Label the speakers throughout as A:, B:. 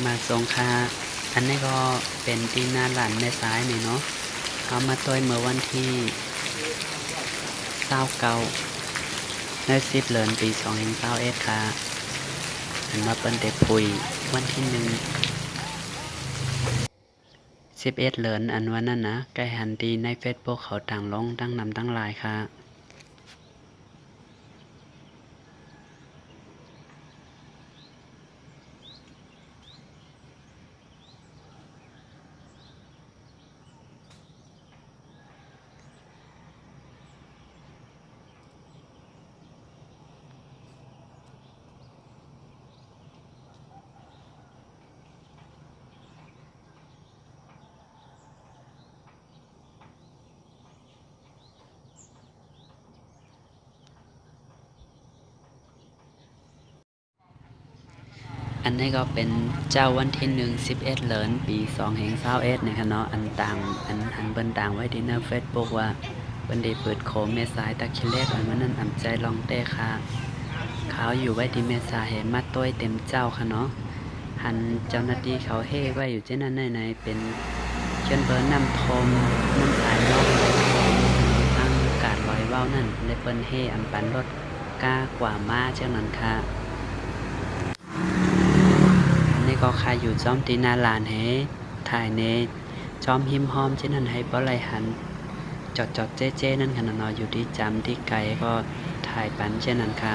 A: มาสงคาอันนี้ก็เป็นตีหน้าหลานแม่ซ้ายนี่เนาะเขามาต้อยเมื่อวันที่29ใน10เดือนปี2021ค่ะอันมาเปิ้นได้พุยวันที่11เดือนอันวันนั้นนะใกล้หันดีใน Facebook เขาต่างลงตั้งนำตั้งหลายค่ะอันนี้ก็เป็นเจ้าวันที่11เดือนปี2021นะคะเนาะอันต่างอันเบิ่นต่างไว้ที่หน้า Facebook ว่าเบิ่นได้เปิดโคมแม่สายตะคิเลกอันวันนั้นอำใจลองเต้ค่ะเขาอยู่ไว้ที่แม่สายเห็นมาต้วยเต็มเจ้าค่ะเนาะหันเจ้าหน้าที่เขาเฮ้ไว้อยู่เจ้านั้นในเป็นเขียนเบอร์นำทมน้ำสายนอกทางกาดลอยเว้านั่นเลยเปิ้นเฮอำปันรถก้ากว่ามาเจ้านั้นค่ะนี่ก็ค่าอยู่จอมตีนาลานเฮถ่ายในจอมหิมหอมเช่นนั้นให้บ่ไหลหันจอดเจ๊นั่นขนาดนออยู่ที่จำที่ไกลก็ถ่ายปันเช่นนั้นค่ะ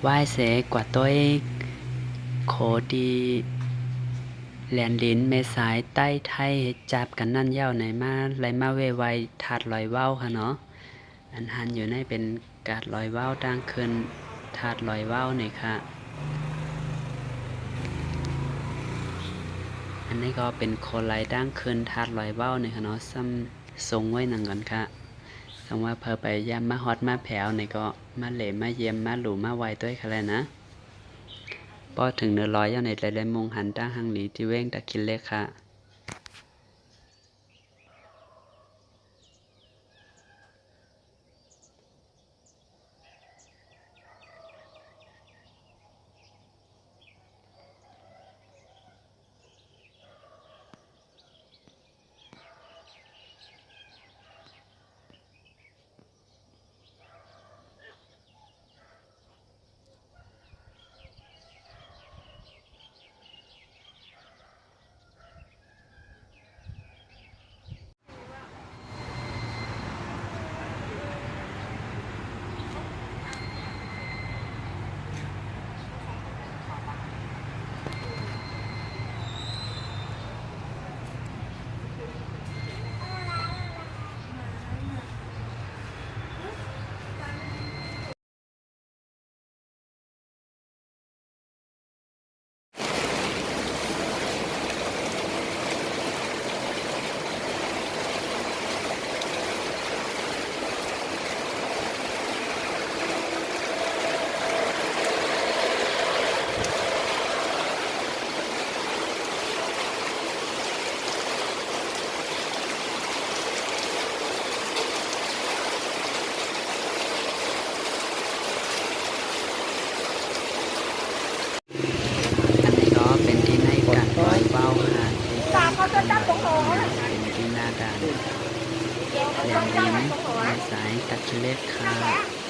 A: ไหว้เสกว่าต้อยโคดีแหลนลิ้นเมสายใต้ไทยจับกันนั่นเย้าไหนมาไหลมาเวไวถาดลอยเว้าค่ะเนาะอันหันอยู่ในเป็นกาดลอยเว้าดังขึ้นถาดลอยเว้านี่ค่ะอันนี้ก็เป็นโคไลดังขึ้นถาดลอยเว้านี่ค่ะเนาะซ้ำทรงไว้หนังก่อนค่ะสมว่าเพอไปยามมาฮอดมาแผวนี่ก็มาเหล่มาเยี่ยมมาหลู่มาไวด้วยค่ะเลยนะพอถึง100เจ้าในหลายๆมงหันตั้งหังหลีที่เว้งตะคินเล็กค่ะอันนี้ก็เป็นที่ในการลอยเว้าค่ะที่ตั้งขึ้นเป็นที่หน้าด่านแหลมลิ้นในสายตะคิเล็กค่ะ